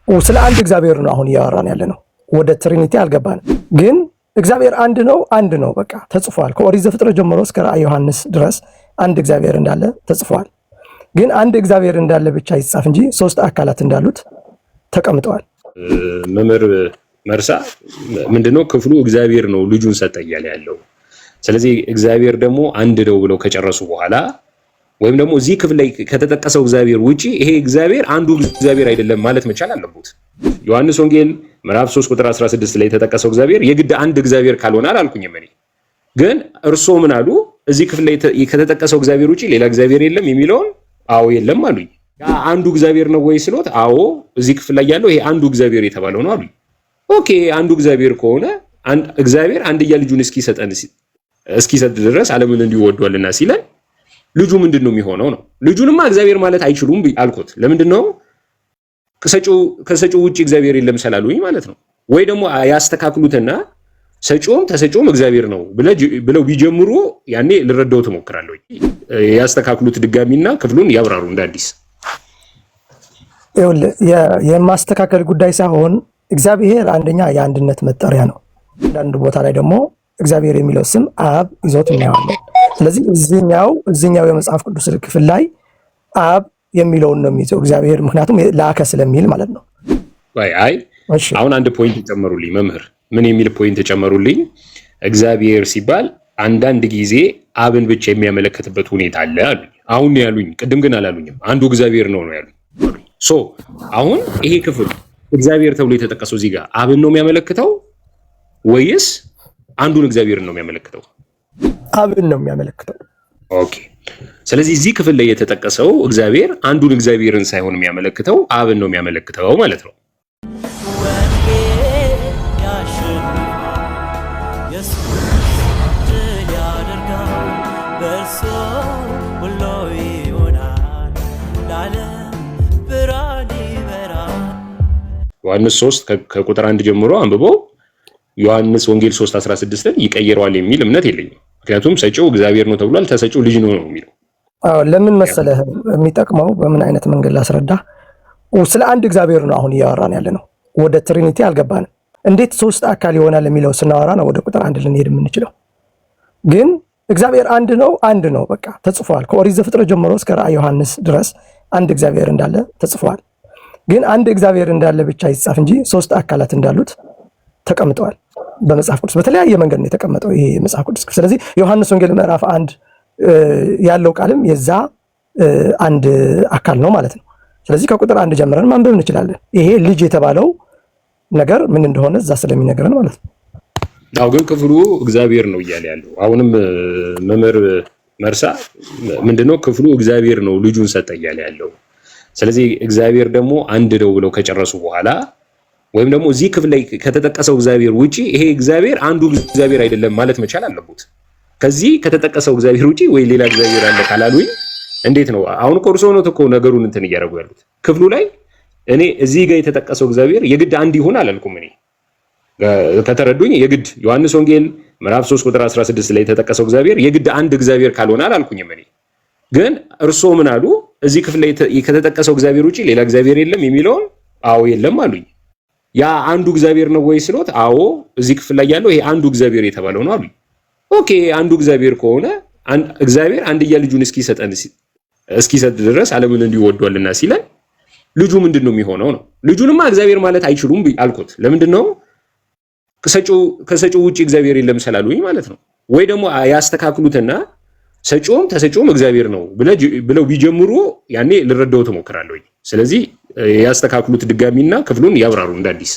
ስለ አንድ እግዚአብሔር ነው አሁን እያወራን ያለ ነው። ወደ ትሪኒቲ አልገባንም። ግን እግዚአብሔር አንድ ነው በቃ ተጽፏል። ከኦሪት ዘፍጥረት ጀምሮ እስከ ራዕየ ዮሐንስ ድረስ አንድ እግዚአብሔር እንዳለ ተጽፏል። ግን አንድ እግዚአብሔር እንዳለ ብቻ ይጻፍ እንጂ ሶስት አካላት እንዳሉት ተቀምጠዋል። መምህር መርሳ ምንድነው ክፍሉ እግዚአብሔር ነው ልጁን ሰጠ እያለ ያለው። ስለዚህ እግዚአብሔር ደግሞ አንድ ነው ብለው ከጨረሱ በኋላ ወይም ደግሞ እዚህ ክፍል ላይ ከተጠቀሰው እግዚአብሔር ውጪ ይሄ እግዚአብሔር አንዱ እግዚአብሔር አይደለም ማለት መቻል አለበት። ዮሐንስ ወንጌል ምዕራፍ 3 ቁጥር 16 ላይ የተጠቀሰው እግዚአብሔር የግድ አንድ እግዚአብሔር ካልሆነ አላልኩኝም እኔ። ግን እርሶ ምን አሉ? እዚህ ክፍል ላይ ከተጠቀሰው እግዚአብሔር ውጪ ሌላ እግዚአብሔር የለም የሚለውን አዎ የለም አሉኝ። ያ አንዱ እግዚአብሔር ነው ወይ ስሎት አዎ እዚህ ክፍል ላይ ያለው ይሄ አንዱ እግዚአብሔር የተባለው ነው አሉኝ። ኦኬ አንዱ እግዚአብሔር ከሆነ እግዚአብሔር አንድያ ልጁን እስኪሰጥ ድረስ ዓለምን እንዲሁ ወዷልና ሲለን ልጁ ምንድነው የሚሆነው ነው? ልጁንማ እግዚአብሔር ማለት አይችሉም አልኩት። ለምንድነው? ከሰጪው ውጪ እግዚአብሔር የለም ስላሉኝ ማለት ነው። ወይ ደግሞ ያስተካክሉትና ሰጪውም ተሰጪውም እግዚአብሔር ነው ብለው ቢጀምሩ ያኔ ልረዳው ተሞክራለሁ። ያስተካክሉት ድጋሚና ክፍሉን ያብራሩ እንደ አዲስ። የማስተካከል ጉዳይ ሳይሆን እግዚአብሔር አንደኛ የአንድነት መጠሪያ ነው። አንዳንድ ቦታ ላይ ደግሞ እግዚአብሔር የሚለው ስም አብ ይዞት እናየዋለን። ስለዚህ እዚህኛው የመጽሐፍ ቅዱስ ክፍል ላይ አብ የሚለውን ነው የሚይዘው እግዚአብሔር፣ ምክንያቱም ላከ ስለሚል ማለት ነው። አይ አሁን አንድ ፖይንት ጨመሩልኝ መምህር። ምን የሚል ፖይንት ጨመሩልኝ? እግዚአብሔር ሲባል አንዳንድ ጊዜ አብን ብቻ የሚያመለክትበት ሁኔታ አለ አሉኝ። አሁን ያሉኝ፣ ቅድም ግን አላሉኝም። አንዱ እግዚአብሔር ነው ያሉኝ። አሁን ይሄ ክፍል እግዚአብሔር ተብሎ የተጠቀሰው እዚህ ጋር አብን ነው የሚያመለክተው ወይስ አንዱን እግዚአብሔርን ነው የሚያመለክተው? አብን ነው የሚያመለክተው። ኦኬ። ስለዚህ እዚህ ክፍል ላይ የተጠቀሰው እግዚአብሔር አንዱን እግዚአብሔርን ሳይሆን የሚያመለክተው አብን ነው የሚያመለክተው ማለት ነው። ዮሐንስ 3 ከቁጥር 1 ጀምሮ አንብቦ ዮሐንስ ወንጌል 3:16ን ይቀይረዋል የሚል እምነት የለኝም። ምክንያቱም ሰጪው እግዚአብሔር ነው ተብሏል፣ ተሰጪው ልጅ ነው የሚለው። ለምን መሰለህ የሚጠቅመው? በምን አይነት መንገድ ላስረዳ? ስለ አንድ እግዚአብሔር ነው አሁን እያወራን ያለ ነው። ወደ ትሪኒቲ አልገባንም። እንዴት ሶስት አካል ይሆናል የሚለው ስናወራ ነው ወደ ቁጥር 1 ልንሄድ የምንችለው። ግን እግዚአብሔር አንድ ነው በቃ ተጽፏል። ከኦሪት ዘፍጥረት ጀምሮ እስከ ራዕየ ዮሐንስ ድረስ አንድ እግዚአብሔር እንዳለ ተጽፏል። ግን አንድ እግዚአብሔር እንዳለ ብቻ ይጻፍ እንጂ ሶስት አካላት እንዳሉት ተቀምጠዋል በመጽሐፍ ቅዱስ። በተለያየ መንገድ ነው የተቀመጠው ይሄ መጽሐፍ ቅዱስ። ስለዚህ ዮሐንስ ወንጌል ምዕራፍ 1 ያለው ቃልም የዛ አንድ አካል ነው ማለት ነው። ስለዚህ ከቁጥር 1 ጀምረን ማንበብ እንችላለን። ይሄ ልጅ የተባለው ነገር ምን እንደሆነ እዛ ስለሚነግረን ማለት ነው። አዎ ግን ክፍሉ እግዚአብሔር ነው እያለ ያለው አሁንም መምህር መርሳ ምንድነው ክፍሉ እግዚአብሔር ነው ልጁን ሰጠ እያለ ያለው። ስለዚህ እግዚአብሔር ደግሞ አንድ ነው ብለው ከጨረሱ በኋላ ወይም ደግሞ እዚህ ክፍል ላይ ከተጠቀሰው እግዚአብሔር ውጪ ይሄ እግዚአብሔር አንዱ እግዚአብሔር አይደለም ማለት መቻል አለበት። ከዚህ ከተጠቀሰው እግዚአብሔር ውጪ ወይ ሌላ እግዚአብሔር አለ ካላሉኝ እንዴት ነው? አሁን ቆርሶ ነው ተኮ ነገሩን እንትን እያደረጉ ያሉት ክፍሉ ላይ። እኔ እዚህ ጋር የተጠቀሰው እግዚአብሔር የግድ አንድ ይሁን አላልኩም እኔ። ከተረዱኝ የግድ ዮሐንስ ወንጌል ምዕራፍ 3 ቁጥር 16 ላይ የተጠቀሰው እግዚአብሔር የግድ አንድ እግዚአብሔር ካልሆነ አላልኩኝም እኔ። ግን እርሶ ምን አሉ? እዚህ ክፍል ላይ ከተጠቀሰው እግዚአብሔር ውጪ ሌላ እግዚአብሔር የለም የሚለውን አዎ የለም አሉኝ። ያ አንዱ እግዚአብሔር ነው ወይ ስሎት አዎ እዚህ ክፍል ላይ ያለው ይሄ አንዱ እግዚአብሔር የተባለው ነው አሉኝ። ኦኬ አንዱ እግዚአብሔር ከሆነ እግዚአብሔር አንድያ ልጁን እስኪሰጥ ድረስ ዓለምን እንዲሁ ወዷልና ሲለን ልጁ ምንድነው የሚሆነው ነው? ልጁንማ እግዚአብሔር ማለት አይችሉም አልኩት። ለምንድነው? ከሰጪው ውጪ እግዚአብሔር የለም ስላሉኝ ማለት ነው። ወይ ደግሞ ያስተካክሉትና ሰጪውም ተሰጪውም እግዚአብሔር ነው ብለው ቢጀምሩ ያኔ ልረዳው ተሞክራለሁ። ስለዚህ ያስተካክሉት ድጋሚና ክፍሉን ያብራሩ እንደ አዲስ።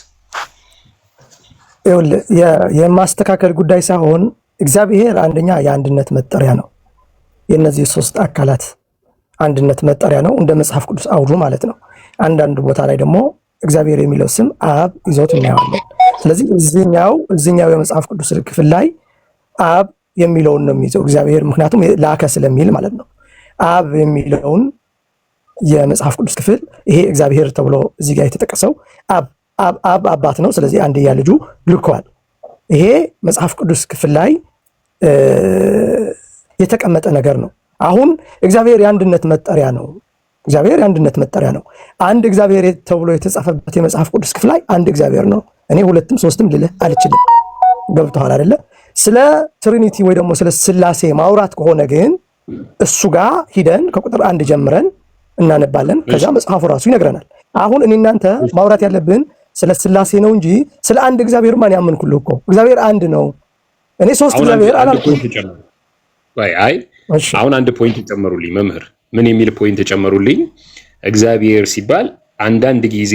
የማስተካከል ጉዳይ ሳይሆን እግዚአብሔር አንደኛ የአንድነት መጠሪያ ነው። የነዚህ ሶስት አካላት አንድነት መጠሪያ ነው እንደ መጽሐፍ ቅዱስ አውዱ ማለት ነው። አንዳንድ ቦታ ላይ ደግሞ እግዚአብሔር የሚለው ስም አብ ይዞት እናየዋለን። ስለዚህ እዚህኛው የመጽሐፍ ቅዱስ ክፍል ላይ አብ የሚለውን ነው የሚይዘው እግዚአብሔር፣ ምክንያቱም ላከ ስለሚል ማለት ነው። አብ የሚለውን የመጽሐፍ ቅዱስ ክፍል ይሄ እግዚአብሔር ተብሎ እዚህ ጋር የተጠቀሰው አብ አባት ነው። ስለዚህ አንድያ ልጁ ልኳል። ይሄ መጽሐፍ ቅዱስ ክፍል ላይ የተቀመጠ ነገር ነው። አሁን እግዚአብሔር የአንድነት መጠሪያ ነው እግዚአብሔር የአንድነት መጠሪያ ነው። አንድ እግዚአብሔር ተብሎ የተጻፈበት የመጽሐፍ ቅዱስ ክፍል ላይ አንድ እግዚአብሔር ነው። እኔ ሁለትም ሶስትም ልልህ አልችልም። ገብቶሃል አይደለ? ስለ ትሪኒቲ ወይ ደግሞ ስለ ስላሴ ማውራት ከሆነ ግን እሱ ጋር ሂደን ከቁጥር 1 ጀምረን እናነባለን። ከዛ መጽሐፉ ራሱ ይነግረናል። አሁን እኔ እናንተ ማውራት ያለብን ስለ ስላሴ ነው እንጂ ስለ አንድ እግዚአብሔር ማን ያመንኩልህ እኮ እግዚአብሔር አንድ ነው። እኔ ሶስት እግዚአብሔር አላልኩም። አሁን አንድ ፖይንት ጨመሩልኝ መምህር። ምን የሚል ፖይንት ጨመሩልኝ? እግዚአብሔር ሲባል አንዳንድ ጊዜ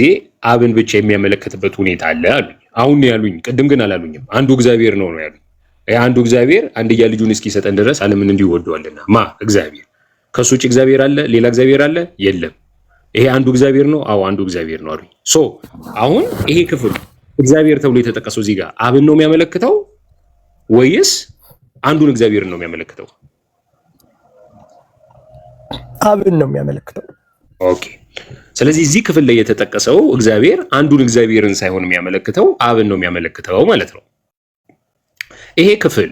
አብን ብቻ የሚያመለክትበት ሁኔታ አለ አሉኝ። አሁን ያሉኝ፣ ቅድም ግን አላሉኝም። አንዱ እግዚአብሔር ነው ያሉኝ። አንዱ እግዚአብሔር አንድያ ልጁን እስኪሰጠን ድረስ ዓለምን እንዲሁ ወዷልና። እግዚአብሔር ከሱ ውጭ እግዚአብሔር አለ? ሌላ እግዚአብሔር አለ? የለም። ይሄ አንዱ እግዚአብሔር ነው። አዎ አንዱ እግዚአብሔር ነው አሉኝ። አሁን ይሄ ክፍል እግዚአብሔር ተብሎ የተጠቀሰው እዚህ ጋር አብን ነው የሚያመለክተው ወይስ አንዱን እግዚአብሔር ነው የሚያመለክተው? አብን ነው የሚያመለክተው። ኦኬ። ስለዚህ እዚህ ክፍል ላይ የተጠቀሰው እግዚአብሔር አንዱን እግዚአብሔርን ሳይሆን የሚያመለክተው አብን ነው የሚያመለክተው ማለት ነው። ይሄ ክፍል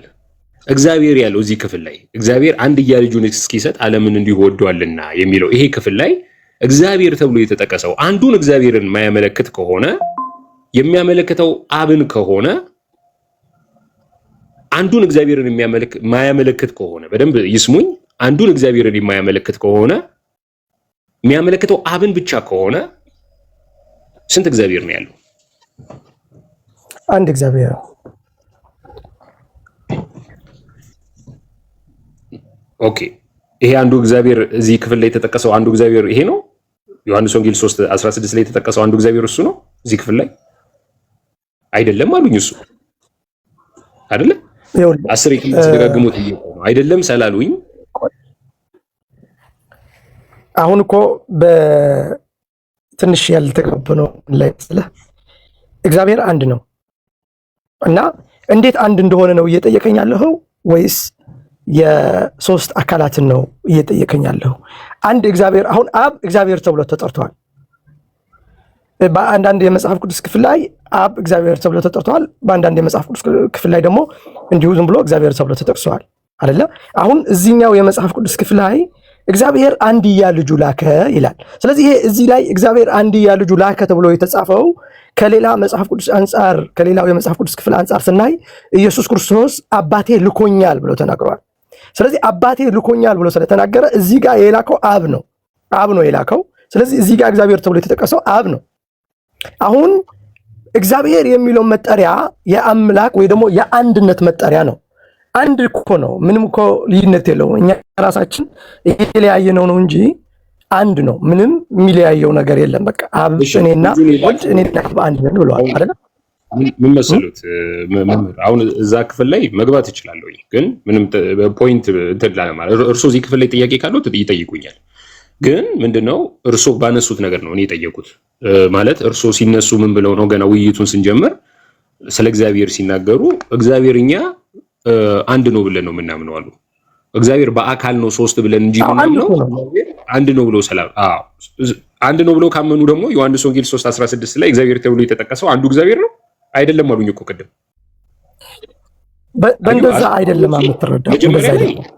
እግዚአብሔር ያለው እዚህ ክፍል ላይ እግዚአብሔር አንድያ ልጁን እስኪሰጥ ዓለምን እንዲሁ ወዷልና የሚለው ይሄ ክፍል ላይ እግዚአብሔር ተብሎ የተጠቀሰው አንዱን እግዚአብሔርን ማያመለክት ከሆነ የሚያመለክተው አብን ከሆነ አንዱን እግዚአብሔርን ማያመለክት ከሆነ በደንብ ይስሙኝ። አንዱን እግዚአብሔርን የማያመለክት ከሆነ የሚያመለክተው አብን ብቻ ከሆነ ስንት እግዚአብሔር ነው ያለው? አንድ እግዚአብሔር። ኦኬ። ይሄ አንዱ እግዚአብሔር እዚህ ክፍል ላይ የተጠቀሰው አንዱ እግዚአብሔር ይሄ ነው። ዮሐንስ ወንጌል 3:16 ላይ የተጠቀሰው አንዱ እግዚአብሔር እሱ ነው። እዚህ ክፍል ላይ አይደለም አሉኝ። እሱ አይደለም 10 የተደጋግሙት አይደለም ሰላሉኝ። አሁን እኮ በትንሽ ያልተቀበለው ላይ ስለ እግዚአብሔር አንድ ነው እና እንዴት አንድ እንደሆነ ነው እየጠየቀኝ ያለኸው ወይስ የሶስት አካላትን ነው እየጠየቀኝ ያለኸው? አንድ እግዚአብሔር አሁን አብ እግዚአብሔር ተብሎ ተጠርቷል። በአንዳንድ የመጽሐፍ ቅዱስ ክፍል ላይ አብ እግዚአብሔር ተብሎ ተጠርቷል። በአንዳንድ የመጽሐፍ ቅዱስ ክፍል ላይ ደግሞ እንዲሁ ዝም ብሎ እግዚአብሔር ተብሎ ተጠቅሷል አይደለ? አሁን እዚህኛው የመጽሐፍ ቅዱስ ክፍል ላይ እግዚአብሔር አንድያ ልጁ ላከ ይላል። ስለዚህ ይሄ እዚህ ላይ እግዚአብሔር አንድያ ልጁ ላከ ተብሎ የተጻፈው ከሌላ መጽሐፍ ቅዱስ አንጻር ከሌላው የመጽሐፍ ቅዱስ ክፍል አንጻር ስናይ ኢየሱስ ክርስቶስ አባቴ ልኮኛል ብሎ ተናግሯል። ስለዚህ አባቴ ልኮኛል ብሎ ስለተናገረ እዚህ ጋር የላከው አብ ነው የላከው። ስለዚህ እዚህ ጋር እግዚአብሔር ተብሎ የተጠቀሰው አብ ነው። አሁን እግዚአብሔር የሚለው መጠሪያ የአምላክ ወይ ደግሞ የአንድነት መጠሪያ ነው። አንድ እኮ ነው፣ ምንም እኮ ልዩነት የለውም። እኛ ራሳችን የተለያየ ነው እንጂ አንድ ነው። ምንም የሚለያየው ነገር የለም። በቃ አብ እኔና ወልድ እኔና አብ አንድ ነን ብለዋል አይደል? ምን መሰሉት መምህር፣ አሁን እዛ ክፍል ላይ መግባት እችላለሁ፣ ግን ምንም ፖይንት እንትን ማለት እርሶ እዚህ ክፍል ላይ ጥያቄ ካለው ይጠይቁኛል። ግን ምንድነው እርሶ ባነሱት ነገር ነው እኔ የጠየቁት። ማለት እርሶ ሲነሱ ምን ብለው ነው ገና ውይይቱን ስንጀምር ስለ እግዚአብሔር ሲናገሩ እግዚአብሔር እኛ አንድ ነው ብለን ነው የምናምነው አሉ። እግዚአብሔር በአካል ነው ሶስት ብለን እንጂ ምናምነው አንድ ነው ብለው ሰላም አንድ ነው ብለው ካመኑ ደግሞ ዮሐንስ ወንጌል 3:16 ላይ እግዚአብሔር ተብሎ የተጠቀሰው አንዱ እግዚአብሔር ነው አይደለም አሉኝ እኮ ቅድም። በእንደዛ አይደለም የምትረዳው።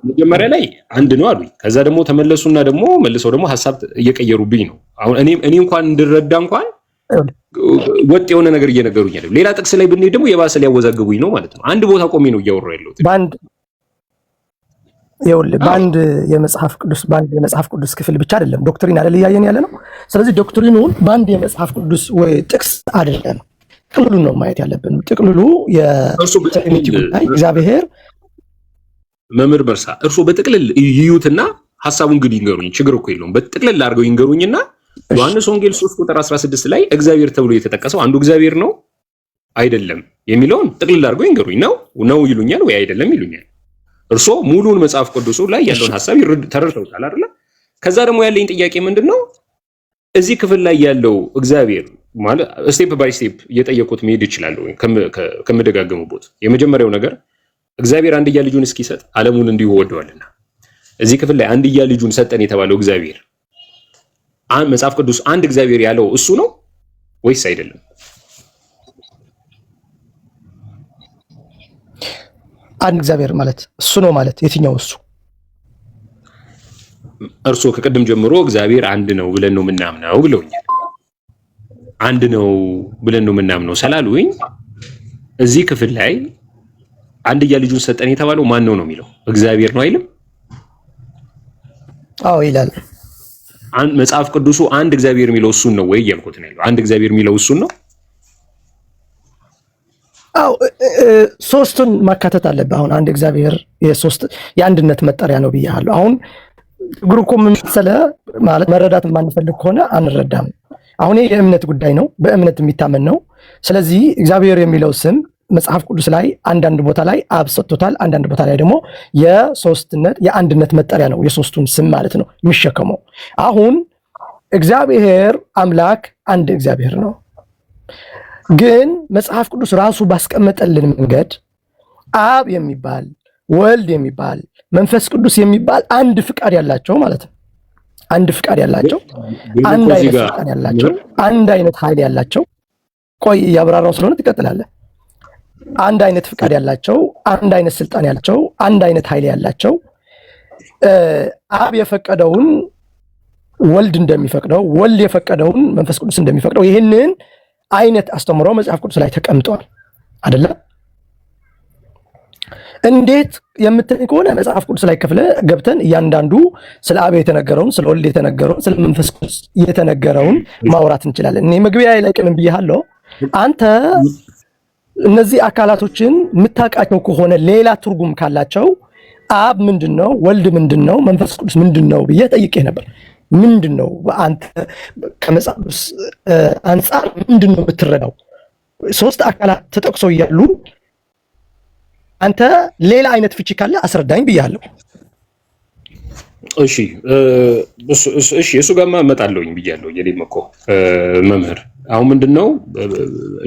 መጀመሪያ ላይ አንድ ነው አሉኝ። ከዛ ደግሞ ተመለሱና ደግሞ መልሰው ደግሞ ሐሳብ እየቀየሩብኝ ነው። አሁን እኔ እንኳን እንድረዳ እንኳን ወጥ የሆነ ነገር እየነገሩኝ አይደለም። ሌላ ጥቅስ ላይ ብንሄድ ደግሞ የባሰ ሊያወዛግቡኝ ነው ማለት ነው። አንድ ቦታ ቆሜ ነው እያወራሁ ያለሁት። በአንድ የመጽሐፍ ቅዱስ ክፍል ብቻ አይደለም ዶክትሪን አይደል እያየን ያለ ነው። ስለዚህ ዶክትሪኑን በአንድ የመጽሐፍ ቅዱስ ወይ ጥቅስ አይደለም ጥቅልሉን ነው ማየት ያለብን። ጥቅልሉ የትሪኒቲ ጉዳይ እግዚአብሔር መምህር በርሳ እርሶ በጥቅልል ይዩትና ሐሳቡን እንግዲህ ይንገሩኝ። ችግር እኮ የለውም። በጥቅልል አድርገው ይንገሩኝና ዮሐንስ ወንጌል 3:16 ላይ እግዚአብሔር ተብሎ የተጠቀሰው አንዱ እግዚአብሔር ነው አይደለም የሚለውን ጥቅልል አድርገው ይንገሩኝ። ነው ይሉኛል ወይ አይደለም ይሉኛል። እርሶ ሙሉውን መጽሐፍ ቅዱስ ላይ ያለውን ሐሳብ ተረድተውታል አይደል? ከዛ ደግሞ ያለኝ ጥያቄ ምንድነው እዚህ ክፍል ላይ ያለው እግዚአብሔር ማለት ስቴፕ ባይ ስቴፕ እየጠየቁት መሄድ ይችላል ወይ ከምደጋገሙበት። የመጀመሪያው ነገር እግዚአብሔር አንድያ ልጁን እስኪሰጥ ዓለሙን እንዲሁ ወዷልና እዚህ ክፍል ላይ አንድያ ልጁን ሰጠን የተባለው እግዚአብሔር መጽሐፍ ቅዱስ አንድ እግዚአብሔር ያለው እሱ ነው ወይስ አይደለም? አንድ እግዚአብሔር ማለት እሱ ነው ማለት የትኛው እሱ? እርሶ ከቀደም ጀምሮ እግዚአብሔር አንድ ነው ብለን ነው የምናምነው ብለውኛል። አንድ ነው ብለን ነው የምናምነው ስላሉኝ እዚህ ክፍል ላይ አንድያ ልጁን ሰጠን የተባለው ማን ነው ነው የሚለው? እግዚአብሔር ነው አይልም? አዎ ይላል። መጽሐፍ ቅዱሱ አንድ እግዚአብሔር የሚለው እሱን ነው ወይ እያልኩት ነው ያለው። አንድ እግዚአብሔር የሚለው እሱን ነው። አዎ ሶስቱን ማካተት አለብህ። አሁን አንድ እግዚአብሔር የአንድነት መጠሪያ ነው ብያለሁ። አሁን ግሩኮ ምን መሰለህ ማለት መረዳት የማንፈልግ ከሆነ አንረዳም። አሁን የእምነት ጉዳይ ነው፣ በእምነት የሚታመን ነው። ስለዚህ እግዚአብሔር የሚለው ስም መጽሐፍ ቅዱስ ላይ አንዳንድ ቦታ ላይ አብ ሰጥቶታል፣ አንዳንድ ቦታ ላይ ደግሞ የሶስትነት የአንድነት መጠሪያ ነው፣ የሶስቱን ስም ማለት ነው የሚሸከመው። አሁን እግዚአብሔር አምላክ አንድ እግዚአብሔር ነው። ግን መጽሐፍ ቅዱስ ራሱ ባስቀመጠልን መንገድ አብ የሚባል ወልድ የሚባል መንፈስ ቅዱስ የሚባል አንድ ፍቃድ ያላቸው ማለት ነው። አንድ ፍቃድ ያላቸው፣ አንድ አይነት ፍቃድ ያላቸው፣ አንድ አይነት ኃይል ያላቸው። ቆይ እያብራራው ስለሆነ ትቀጥላለህ። አንድ አይነት ፍቃድ ያላቸው፣ አንድ አይነት ስልጣን ያላቸው፣ አንድ አይነት ኃይል ያላቸው፣ አብ የፈቀደውን ወልድ እንደሚፈቅደው፣ ወልድ የፈቀደውን መንፈስ ቅዱስ እንደሚፈቅደው ይህንን አይነት አስተምሮ መጽሐፍ ቅዱስ ላይ ተቀምጧል አይደለ? እንዴት የምትለኝ ከሆነ መጽሐፍ ቅዱስ ላይ ክፍለ ገብተን እያንዳንዱ ስለ አብ የተነገረውን፣ ስለ ወልድ የተነገረውን፣ ስለ መንፈስ ቅዱስ የተነገረውን ማውራት እንችላለን። እኔ መግቢያ ላይ ቅድም ብያለሁ። አንተ እነዚህ አካላቶችን የምታውቃቸው ከሆነ ሌላ ትርጉም ካላቸው አብ ምንድነው፣ ወልድ ምንድነው፣ መንፈስ ቅዱስ ምንድነው ብዬ ጠይቄ ነበር። ምንድነው አንተ ከመጽሐፍ ቅዱስ አንጻር ምንድነው የምትረዳው? ሶስት አካላት ተጠቅሰው እያሉ አንተ ሌላ አይነት ፍቺ ካለ አስረዳኝ ብያለሁ። እሺ እሱ ጋርማ እመጣለሁኝ ብያለሁ። የኔም እኮ መምህር አሁን ምንድነው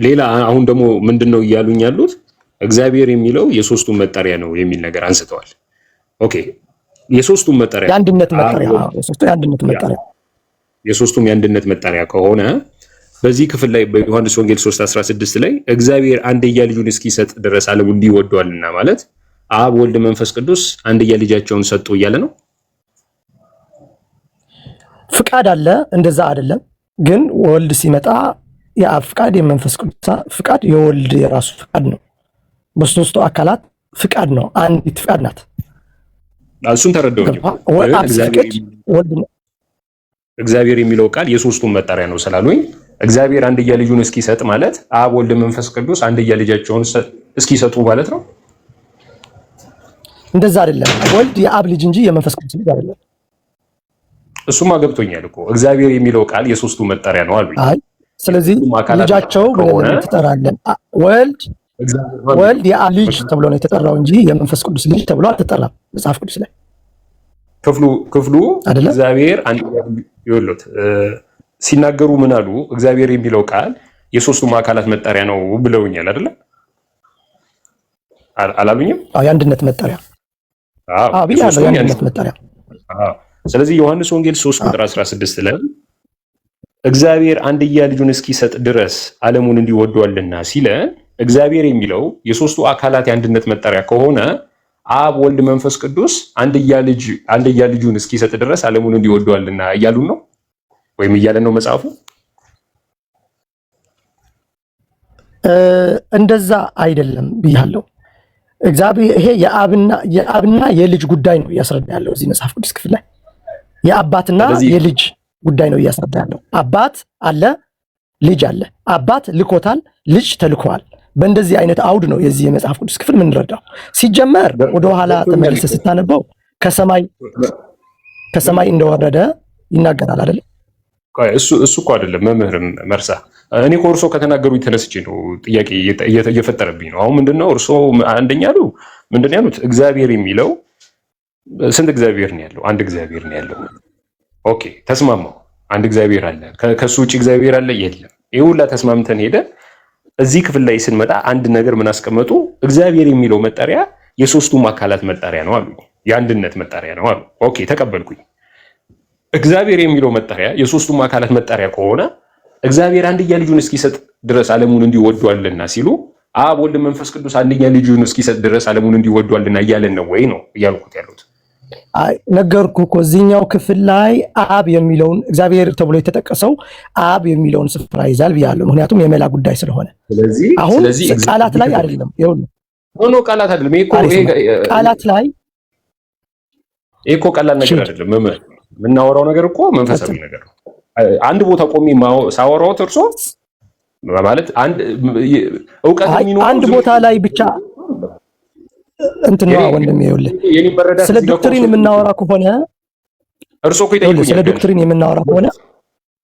ሌላ አሁን ደግሞ ምንድነው እያሉኝ ያሉት እግዚአብሔር የሚለው የሶስቱም መጠሪያ ነው የሚል ነገር አንስተዋል። ኦኬ የሶስቱም መጠሪያ የአንድነት መጠሪያ የሶስቱም የአንድነት መጠሪያ ከሆነ በዚህ ክፍል ላይ በዮሐንስ ወንጌል 3:16 ላይ እግዚአብሔር አንድያ ልጁን እስኪሰጥ ድረስ ዓለሙን እንዲሁ ወዷልና ማለት አብ ወልድ መንፈስ ቅዱስ አንድያ ልጃቸውን ሰጡ እያለ ነው። ፍቃድ አለ፣ እንደዛ አይደለም። ግን ወልድ ሲመጣ የአብ ፍቃድ፣ የመንፈስ ቅዱስ ፍቃድ፣ የወልድ የራሱ ፍቃድ ነው። በሶስቱ አካላት ፍቃድ ነው። አንዲት ፍቃድ ናት። እሱን ተረዳሁኝ። እግዚአብሔር የሚለው ቃል የሶስቱም መጠሪያ ነው ስላሉኝ እግዚአብሔር አንድያ ልጁን እስኪሰጥ ማለት አብ ወልድ መንፈስ ቅዱስ አንድያ ልጃቸውን እስኪሰጡ ማለት ነው። እንደዛ አይደለም። ወልድ የአብ ልጅ እንጂ የመንፈስ ቅዱስ ልጅ አይደለም። እሱማ ገብቶኛል እኮ እግዚአብሔር የሚለው ቃል የሶስቱ መጠሪያ ነው አሉኝ። አይ ስለዚህ ልጃቸው ብለን ትጠራለን። ወልድ የአብ ልጅ ተብሎ ነው የተጠራው እንጂ የመንፈስ ቅዱስ ልጅ ተብሎ አልተጠራም መጽሐፍ ቅዱስ ላይ። ክፍሉ እግዚአብሔር አንድያ ይወሉት ሲናገሩ ምን አሉ? እግዚአብሔር የሚለው ቃል የሶስቱም አካላት መጠሪያ ነው ብለውኛል አይደለ? አላሉኝም? የአንድነት መጠሪያ ብያለሁ። የአንድነት መጠሪያ። ስለዚህ ዮሐንስ ወንጌል 3:16 ላይ እግዚአብሔር አንድያ ልጁን እስኪሰጥ ድረስ ዓለሙን እንዲሁ ወዷልና ሲለን እግዚአብሔር የሚለው የሶስቱ አካላት የአንድነት መጠሪያ ከሆነ አብ ወልድ መንፈስ ቅዱስ አንድያ ልጁን እስኪሰጥ ድረስ ዓለሙን እንዲሁ ወዷልና እያሉን ነው ወይም እያለን ነው መጽሐፉ? እንደዛ አይደለም ብያለሁ። እግዚአብሔር ይሄ የአብና የልጅ ጉዳይ ነው እያስረዳ ያለው እዚህ መጽሐፍ ቅዱስ ክፍል ላይ የአባትና የልጅ ጉዳይ ነው እያስረዳ ያለው። አባት አለ፣ ልጅ አለ። አባት ልኮታል፣ ልጅ ተልኮዋል። በእንደዚህ አይነት አውድ ነው የዚህ የመጽሐፍ ቅዱስ ክፍል የምንረዳው። ሲጀመር ወደኋላ ተመልሰህ ስታነበው ከሰማይ እንደወረደ ይናገራል አይደል? እሱ እኮ አይደለም መምህር መርሳ። እኔ እኮ እርሶ ከተናገሩ ተነስቼ ነው ጥያቄ እየፈጠረብኝ ነው። አሁን ምንድነው እርሶ አንደኛ አሉ ምንድን ያሉት? እግዚአብሔር የሚለው ስንት እግዚአብሔር ነው ያለው? አንድ እግዚአብሔር ነው ያለው። ኦኬ ተስማማው። አንድ እግዚአብሔር አለ። ከሱ ውጭ እግዚአብሔር አለ? የለም። ይሄ ሁላ ተስማምተን ሄደ። እዚህ ክፍል ላይ ስንመጣ አንድ ነገር ምን አስቀመጡ? እግዚአብሔር የሚለው መጠሪያ የሶስቱም አካላት መጠሪያ ነው አሉ። የአንድነት መጠሪያ ነው አሉ። ኦኬ ተቀበልኩኝ። እግዚአብሔር የሚለው መጠሪያ የሶስቱም አካላት መጠሪያ ከሆነ እግዚአብሔር አንድያ ልጁን እስኪሰጥ ድረስ ዓለሙን እንዲሁ ወዷልና ሲሉ አብ ወልድ መንፈስ ቅዱስ አንድያ ልጁን እስኪሰጥ ድረስ ዓለሙን እንዲሁ ወዷልና እያለን ነው ወይ ነው እያልኩት ያሉት። ነገርኩ እኮ እዚህኛው ክፍል ላይ አብ የሚለውን እግዚአብሔር ተብሎ የተጠቀሰው አብ የሚለውን ስፍራ ይዛል ብያለሁ። ምክንያቱም የመላ ጉዳይ ስለሆነ አሁን ቃላት ላይ አይደለም። ኖ ቃላት አይደለም። ቃላት ላይ እኮ ቀላል ነገር አይደለም። የምናወራው ነገር እኮ መንፈሳዊ ነገር ነው። አንድ ቦታ ቆሜ ሳወራው እርሶ ማለት እውቀት የሚኖረው አንድ ቦታ ላይ ብቻ እንትን ነው ወንድም። ይኸውልህ ስለ ዶክትሪን የምናወራ ከሆነ እርሶ እኮ ይጠይቁኛል። ስለ ዶክትሪን የምናወራ ከሆነ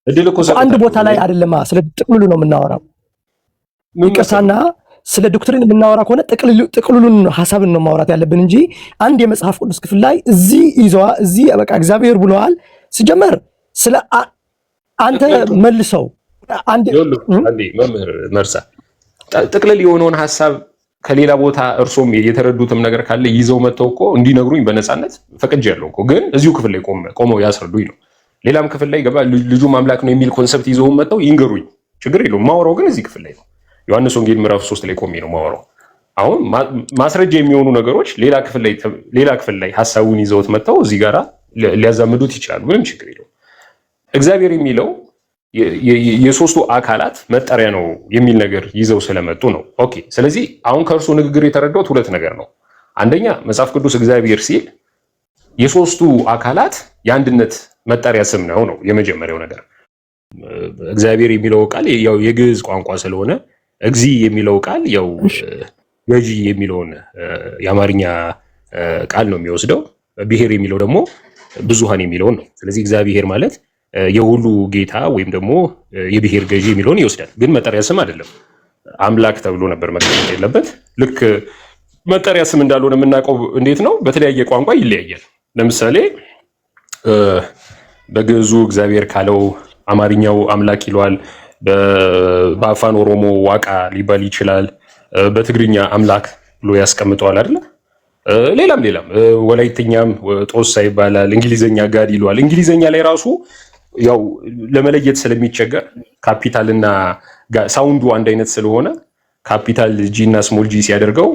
እድል እኮ አንድ ቦታ ላይ አይደለም፣ ስለ ጥቅልሉ ነው የምናወራው። ይቅርታና ስለ ዶክትሪን የምናወራ ከሆነ ጥቅልሉን ሐሳብን ነው ማውራት ያለብን እንጂ አንድ የመጽሐፍ ቅዱስ ክፍል ላይ እዚህ በቃ እግዚአብሔር ብለዋል ሲጀመር ስለ አንተ መልሰው አንዴ መምህር መርሳ ጥቅልል የሆነውን ሐሳብ ከሌላ ቦታ እርሶም የተረዱትም ነገር ካለ ይዘው መጥተው እኮ እንዲነግሩኝ በነፃነት ፈቅጃለሁ እኮ። ግን እዚሁ ክፍል ላይ ቆመው ያስረዱኝ ነው። ሌላም ክፍል ላይ ገባ ልጁ አምላክ ነው የሚል ኮንሰፕት ይዘው መጥተው ይንገሩኝ፣ ችግር የለውም። ማወራው ግን እዚህ ክፍል ላይ ነው። ዮሐንስ ወንጌል ምዕራፍ 3 ላይ ቆሜ ነው ማወራው። አሁን ማስረጃ የሚሆኑ ነገሮች ሌላ ክፍል ላይ ሐሳቡን ይዘውት መጥተው እዚህ ጋራ ሊያዛምዱት ይችላሉ። ምንም ችግር የለውም። እግዚአብሔር የሚለው የሶስቱ አካላት መጠሪያ ነው የሚል ነገር ይዘው ስለመጡ ነው። ኦኬ። ስለዚህ አሁን ከእርሱ ንግግር የተረዳሁት ሁለት ነገር ነው። አንደኛ መጽሐፍ ቅዱስ እግዚአብሔር ሲል የሶስቱ አካላት የአንድነት መጠሪያ ስም ነው የመጀመሪያው ነገር። እግዚአብሔር የሚለው ቃል ያው የግዕዝ ቋንቋ ስለሆነ እግዚ የሚለው ቃል ያው ገዢ የሚለውን የአማርኛ ቃል ነው የሚወስደው። ብሔር የሚለው ደግሞ ብዙሃን የሚለውን ነው። ስለዚህ እግዚአብሔር ማለት የሁሉ ጌታ ወይም ደግሞ የብሔር ገዢ የሚለውን ይወስዳል። ግን መጠሪያ ስም አይደለም። አምላክ ተብሎ ነበር መቀመጥ ያለበት። ልክ መጠሪያ ስም እንዳልሆነ የምናውቀው እንዴት ነው? በተለያየ ቋንቋ ይለያያል። ለምሳሌ በግዕዙ እግዚአብሔር ካለው አማርኛው አምላክ ይለዋል። በአፋን ኦሮሞ ዋቃ ሊባል ይችላል። በትግርኛ አምላክ ብሎ ያስቀምጠዋል አይደለ? ሌላም ወላይተኛም ጦሳ ይባላል። እንግሊዘኛ ጋድ ይለዋል። እንግሊዘኛ ላይ ራሱ ያው ለመለየት ስለሚቸገር ካፒታልና ሳውንዱ አንድ አይነት ስለሆነ ካፒታል ጂ እና ስሞል ጂ ሲያደርገው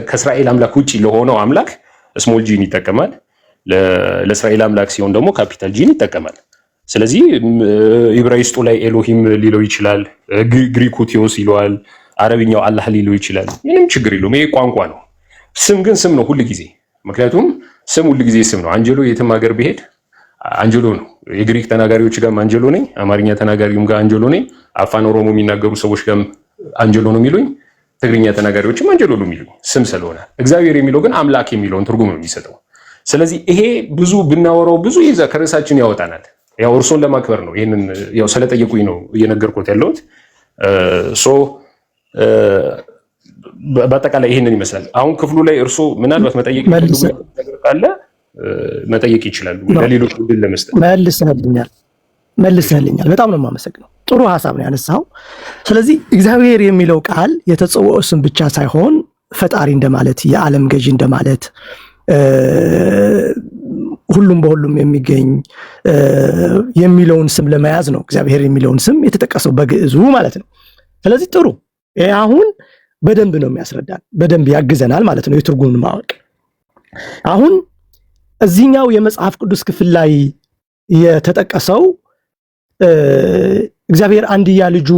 ከእስራኤል አምላክ ውጪ ለሆነው አምላክ ስሞል ጂን ይጠቀማል። ለእስራኤል አምላክ ሲሆን ደግሞ ካፒታል ጂን ይጠቀማል። ስለዚህ ኢብራይስጡ ላይ ኤሎሂም ሊለው ይችላል። ግሪኩ ቴዎስ ይለዋል። አረብኛው አላህ ሊለው ይችላል። ምንም ችግር የለውም። ይሄ ቋንቋ ነው። ስም ግን ስም ነው ሁል ጊዜ። ምክንያቱም ስም ሁል ጊዜ ስም ነው። አንጀሎ የትም ሀገር ብሄድ አንጀሎ ነው። የግሪክ ተናጋሪዎች ጋርም አንጀሎ ነኝ፣ አማርኛ ተናጋሪውም ጋር አንጀሎ ነኝ፣ አፋን ኦሮሞ የሚናገሩ ሰዎች ጋርም አንጀሎ ነው የሚሉኝ፣ ትግርኛ ተናጋሪዎችም አንጀሎ ነው የሚሉኝ ስም ስለሆነ። እግዚአብሔር የሚለው ግን አምላክ የሚለውን ትርጉም ነው የሚሰጠው። ስለዚህ ይሄ ብዙ ብናወራው ብዙ ይዛ ከርዕሳችን ያወጣናል። ያው እርሶን ለማክበር ነው። ይሄንን ያው ስለጠየቁኝ ነው እየነገርኩት ያለሁት። በአጠቃላይ ይሄንን ይመስላል። አሁን ክፍሉ ላይ እርሶ ምናልባት መጠየቅ ነገር ካለ መጠየቅ ይችላሉ። ለሌሎች ዕድል ለመስጠት መልሰህልኛል። በጣም ነው የማመሰግነው። ጥሩ ሀሳብ ነው ያነሳው። ስለዚህ እግዚአብሔር የሚለው ቃል የተጸውዖ ስም ብቻ ሳይሆን ፈጣሪ እንደማለት፣ የዓለም ገዢ እንደማለት፣ ሁሉም በሁሉም የሚገኝ የሚለውን ስም ለመያዝ ነው እግዚአብሔር የሚለውን ስም የተጠቀሰው በግዕዙ ማለት ነው። ስለዚህ ጥሩ፣ ይሄ አሁን በደንብ ነው የሚያስረዳን፣ በደንብ ያግዘናል ማለት ነው የትርጉሙን ማወቅ። አሁን እዚህኛው የመጽሐፍ ቅዱስ ክፍል ላይ የተጠቀሰው እግዚአብሔር አንድያ ልጁ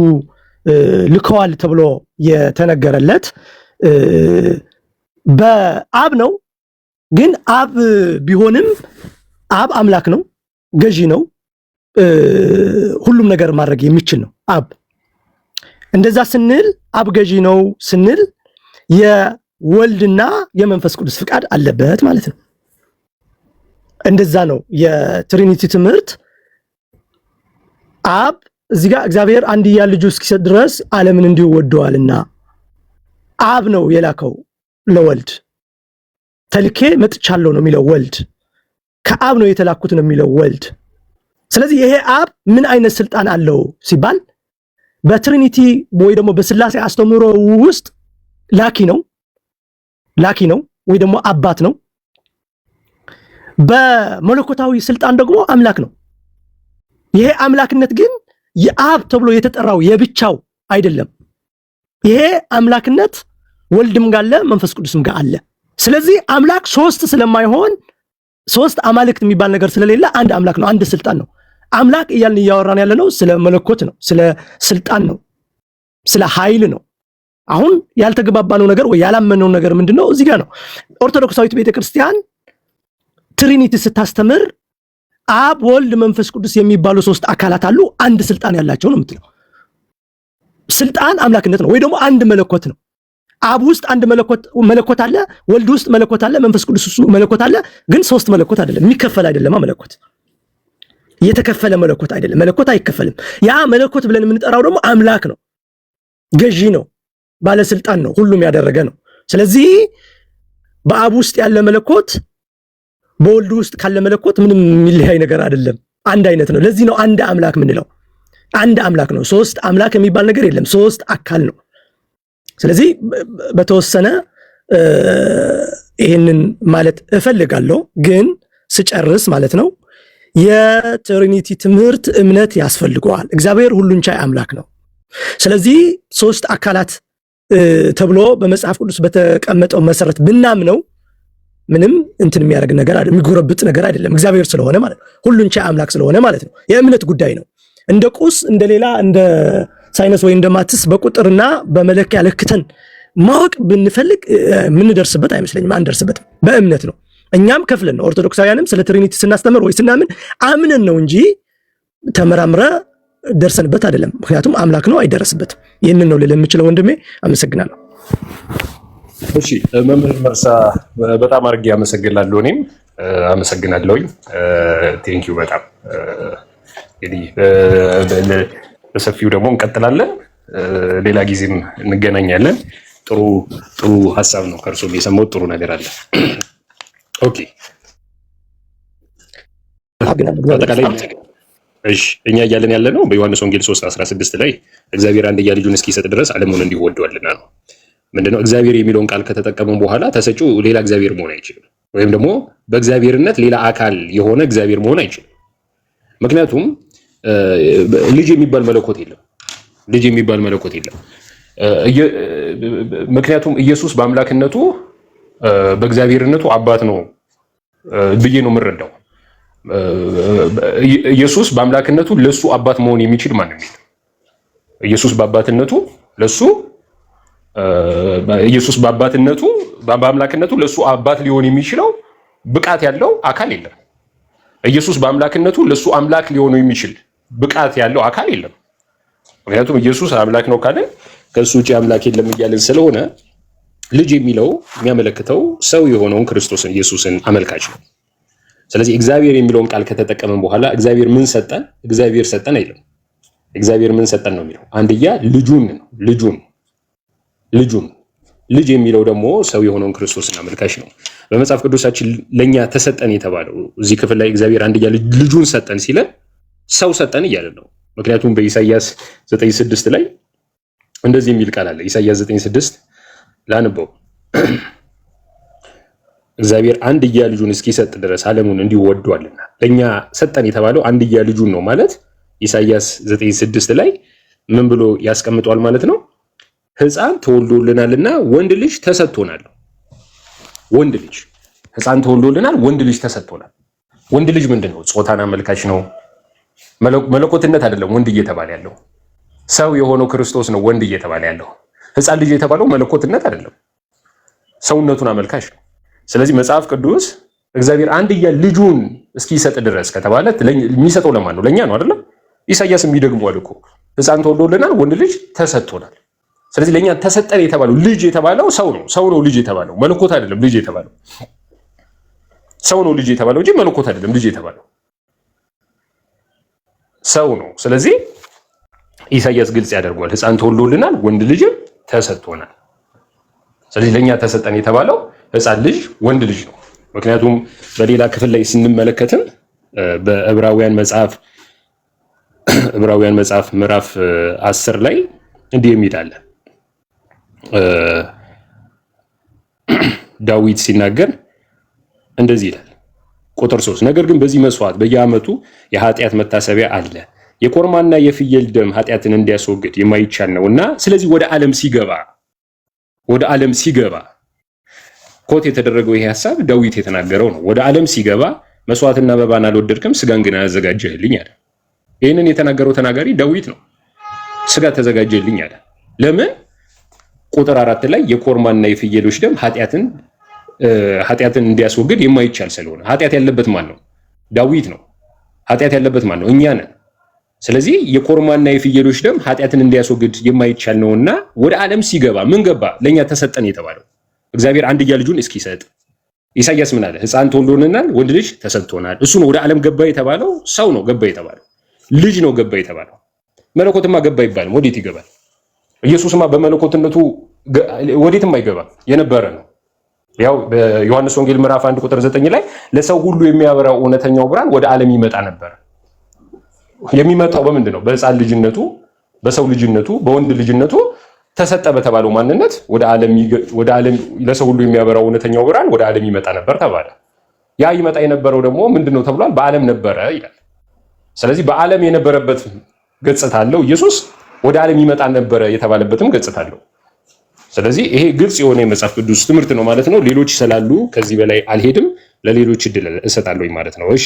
ልከዋል ተብሎ የተነገረለት በአብ ነው። ግን አብ ቢሆንም አብ አምላክ ነው፣ ገዢ ነው፣ ሁሉም ነገር ማድረግ የሚችል ነው አብ። እንደዛ ስንል አብ ገዢ ነው ስንል የወልድና የመንፈስ ቅዱስ ፍቃድ አለበት ማለት ነው። እንደዛ ነው የትሪኒቲ ትምህርት። አብ እዚህ ጋር እግዚአብሔር አንድያ ልጁ እስኪሰጥ ድረስ ዓለምን እንዲሁ ወደዋልና አብ ነው የላከው ለወልድ። ተልኬ መጥቻለሁ ነው የሚለው ወልድ። ከአብ ነው የተላኩት ነው የሚለው ወልድ። ስለዚህ ይሄ አብ ምን አይነት ስልጣን አለው ሲባል በትሪኒቲ ወይ ደግሞ በስላሴ አስተምህሮ ውስጥ ላኪ ነው ወይ ደግሞ አባት ነው። በመለኮታዊ ስልጣን ደግሞ አምላክ ነው። ይሄ አምላክነት ግን የአብ ተብሎ የተጠራው የብቻው አይደለም። ይሄ አምላክነት ወልድም ጋር አለ፣ መንፈስ ቅዱስም ጋር አለ። ስለዚህ አምላክ ሶስት ስለማይሆን ሶስት አማልክት የሚባል ነገር ስለሌለ አንድ አምላክ ነው፣ አንድ ስልጣን ነው። አምላክ እያልን እያወራን ያለ ነው ስለ መለኮት ነው፣ ስለ ስልጣን ነው፣ ስለ ኃይል ነው። አሁን ያልተገባባነው ነገር ወይ ያላመነው ነገር ምንድነው? እዚህ ጋር ነው። ኦርቶዶክሳዊት ቤተክርስቲያን ትሪኒቲ ስታስተምር አብ፣ ወልድ፣ መንፈስ ቅዱስ የሚባሉ ሶስት አካላት አሉ፣ አንድ ስልጣን ያላቸው ነው የምትለው። ስልጣን አምላክነት ነው ወይ ደግሞ አንድ መለኮት ነው። አብ ውስጥ አንድ መለኮት አለ፣ ወልድ ውስጥ መለኮት አለ፣ መንፈስ ቅዱስ ውስጥ መለኮት አለ። ግን ሶስት መለኮት አይደለም፣ የሚከፈል አይደለም። መለኮት የተከፈለ መለኮት አይደለም። መለኮት አይከፈልም። ያ መለኮት ብለን የምንጠራው ደግሞ አምላክ ነው፣ ገዢ ነው፣ ባለስልጣን ነው፣ ሁሉም ያደረገ ነው። ስለዚህ በአብ ውስጥ ያለ መለኮት በወልድ ውስጥ ካለ መለኮት ምንም የሚለያይ ነገር አይደለም፣ አንድ አይነት ነው። ለዚህ ነው አንድ አምላክ ምንለው። አንድ አምላክ ነው። ሶስት አምላክ የሚባል ነገር የለም፣ ሶስት አካል ነው። ስለዚህ በተወሰነ ይሄንን ማለት እፈልጋለሁ፣ ግን ስጨርስ ማለት ነው የትሪኒቲ ትምህርት እምነት ያስፈልገዋል። እግዚአብሔር ሁሉን ቻይ አምላክ ነው። ስለዚህ ሶስት አካላት ተብሎ በመጽሐፍ ቅዱስ በተቀመጠው መሰረት ብናምነው ምንም እንትን የሚያደርግ ነገር አይደለም፣ የሚጎረብጥ ነገር አይደለም። እግዚአብሔር ስለሆነ ማለት ነው፣ ሁሉን ቻይ አምላክ ስለሆነ ማለት ነው። የእምነት ጉዳይ ነው። እንደ ቁስ እንደሌላ እንደ ሳይንስ ወይ እንደ ማትስ በቁጥርና በመለኪያ ለክተን ማወቅ ብንፈልግ ምንደርስበት አይመስለኝም። አንደርስበትም። በእምነት ነው። እኛም ከፍለን ነው። ኦርቶዶክሳውያንም ስለ ትሪኒቲ ስናስተምር ወይ ስናምን አምነን ነው እንጂ ተመራምረ ደርሰንበት አይደለም። ምክንያቱም አምላክ ነው፣ አይደረስበትም። ይህንን ነው ልል የምችለው ወንድሜ። አመሰግናለሁ። እሺ መምህር መርሳ በጣም አድርጌ አመሰግናለሁ። እኔም አመሰግናለሁኝ። ቴንኪዩ በጣም እንግዲህ በሰፊው ደግሞ እንቀጥላለን። ሌላ ጊዜም እንገናኛለን። ጥሩ ሀሳብ ነው ከእርሶም የሰማሁት ጥሩ ነገር አለ። ኦኬ አጠቃላይ እሺ እኛ እያለን ያለ ነው በዮሐንስ ወንጌል 3:16 ላይ እግዚአብሔር አንድያ ልጁን እስኪሰጥ ድረስ ዓለሙን እንዲሁ ወዷልና ነው። ምንድነው እግዚአብሔር የሚለውን ቃል ከተጠቀመን በኋላ ተሰጪው ሌላ እግዚአብሔር መሆን አይችልም፣ ወይም ደግሞ በእግዚአብሔርነት ሌላ አካል የሆነ እግዚአብሔር መሆን አይችልም። ምክንያቱም ልጅ የሚባል መለኮት የለም። ልጅ የሚባል መለኮት የለም። ምክንያቱም ኢየሱስ በአምላክነቱ በእግዚአብሔርነቱ አባት ነው ብዬ ነው የምረዳው። ኢየሱስ በአምላክነቱ ለሱ አባት መሆን የሚችል ማንም የለም። ኢየሱስ በአባትነቱ ለሱ ኢየሱስ በአባትነቱ በአምላክነቱ ለሱ አባት ሊሆን የሚችለው ብቃት ያለው አካል የለም። ኢየሱስ በአምላክነቱ ለሱ አምላክ ሊሆነው የሚችል ብቃት ያለው አካል የለም። ምክንያቱም ኢየሱስ አምላክ ነው ካለ ከሱ ውጪ አምላክ የለም እያልን ስለሆነ ልጅ የሚለው የሚያመለክተው ሰው የሆነውን ክርስቶስን ኢየሱስን አመልካች ነው። ስለዚህ እግዚአብሔር የሚለውን ቃል ከተጠቀመን በኋላ እግዚአብሔር ምን ሰጠን? እግዚአብሔር ሰጠን አይልም። እግዚአብሔር ምን ሰጠን ነው የሚለው። አንድያ ልጁን ነው። ልጁን ልጅ የሚለው ደግሞ ሰው የሆነውን ክርስቶስን አመልካች ነው። በመጽሐፍ ቅዱሳችን ለኛ ተሰጠን የተባለው እዚህ ክፍል ላይ እግዚአብሔር አንድያ ልጁን ሰጠን ሲለን ሰው ሰጠን እያለ ነው። ምክንያቱም በኢሳይያስ 9:6 ላይ እንደዚህ የሚል ቃል አለ። ኢሳይያስ 9:6 ላንበው። እግዚአብሔር አንድያ ልጁን እስኪሰጥ ድረስ ዓለሙን እንዲሁ ወዷልና። ለኛ ሰጠን የተባለው አንድያ ልጁን ነው ማለት ኢሳይያስ 9:6 ላይ ምን ብሎ ያስቀምጧል ማለት ነው? ሕፃን ተወልዶልናልና ወንድ ልጅ ተሰጥቶናል። ወንድ ልጅ ሕፃን ተወልዶልናል፣ ወንድ ልጅ ተሰጥቶናል። ወንድ ልጅ ምንድነው? ጾታን አመልካች ነው። መለኮትነት አይደለም ወንድ እየተባለ ያለው። ሰው የሆነው ክርስቶስ ነው ወንድ እየተባለ ያለው። ሕፃን ልጅ የተባለው መለኮትነት አይደለም፣ ሰውነቱን አመልካች ነው። ስለዚህ መጽሐፍ ቅዱስ እግዚአብሔር አንድያ ልጁን እስኪሰጥ ድረስ ከተባለ የሚሰጠው ለማን ነው? ለኛ ነው አይደለም? ኢሳይያስ የሚደግመዋል እኮ ሕፃን ተወልዶልናል ወንድ ልጅ ተሰጥቶናል። ስለዚህ ለኛ ተሰጠን የተባለው ልጅ የተባለው ሰው ነው። ሰው ነው ልጅ የተባለው፣ መለኮት አይደለም። ልጅ የተባለው ሰው ነው ልጅ የተባለው እንጂ መለኮት አይደለም። ልጅ የተባለው ሰው ነው። ስለዚህ ኢሳይያስ ግልጽ ያደርገዋል። ሕፃን ተወልዶልናል ወንድ ልጅም ተሰጥቶናል። ስለዚህ ለኛ ተሰጠን የተባለው ሕፃን ልጅ ወንድ ልጅ ነው። ምክንያቱም በሌላ ክፍል ላይ ስንመለከትም በዕብራውያን መጽሐፍ ምዕራፍ 10 ላይ እንዲህ የሚል አለ። ዳዊት ሲናገር እንደዚህ ይላል ቁጥር 3 ነገር ግን በዚህ መስዋዕት በየዓመቱ የኃጢአት መታሰቢያ አለ፣ የኮርማና የፍየል ደም ኃጢአትን እንዲያስወግድ የማይቻል ነውና ስለዚህ ወደ ዓለም ሲገባ ኮት የተደረገው ይሄ ሐሳብ ዳዊት የተናገረው ነው። ወደ ዓለም ሲገባ መስዋዕትና መባን አልወደድክም፣ ስጋን ግን አዘጋጀህልኝ አለ። ይህንን የተናገረው ተናጋሪ ዳዊት ነው። ስጋ ተዘጋጀልኝ አለ። ለምን? ቁጥር 4 ላይ የኮርማና የፍየሎች ደም ኃጢአትን እንዲያስወግድ የማይቻል ስለሆነ። ኃጢአት ያለበት ማን ነው? ዳዊት ነው። ኃጢአት ያለበት ማን ነው? እኛ ነን። ስለዚህ የኮርማና የፍየሎች ደም ኃጢአትን እንዲያስወግድ የማይቻል ነውና ወደ ዓለም ሲገባ ምን ገባ? ለኛ ተሰጠን የተባለው እግዚአብሔር አንድያ ልጁን እስኪሰጥ። ኢሳይያስ ምን አለ? ሕፃን ተወልዶልናል፣ ወንድ ልጅ ተሰጥቶናል። እሱ ነው ወደ ዓለም ገባ የተባለው። ሰው ነው ገባ የተባለው፣ ልጅ ነው ገባ የተባለው። መለኮትማ ገባ ይባል ወዴት ይገባል? ኢየሱስማ በመለኮትነቱ ወዴትም አይገባም፣ የነበረ ነው። ያው በዮሐንስ ወንጌል ምዕራፍ 1 ቁጥር 9 ላይ ለሰው ሁሉ የሚያበራው እውነተኛው ብርሃን ወደ ዓለም ይመጣ ነበር። የሚመጣው በምንድን ነው? በሕፃን ልጅነቱ፣ በሰው ልጅነቱ፣ በወንድ ልጅነቱ ተሰጠ በተባለው ማንነት ወደ ዓለም ለሰው ሁሉ የሚያበራው እውነተኛው ብርሃን ወደ ዓለም ይመጣ ነበር ተባለ። ያ ይመጣ የነበረው ደግሞ ምንድነው ተብሏል? በዓለም ነበረ ይላል። ስለዚህ በዓለም የነበረበት ገጽታ አለው ኢየሱስ፣ ወደ ዓለም ይመጣ ነበረ የተባለበትም ገጽታ አለው። ስለዚህ ይሄ ግልጽ የሆነ የመጽሐፍ ቅዱስ ትምህርት ነው ማለት ነው። ሌሎች ስላሉ ከዚህ በላይ አልሄድም፣ ለሌሎች እድል እሰጣለሁ ማለት ነው። እሺ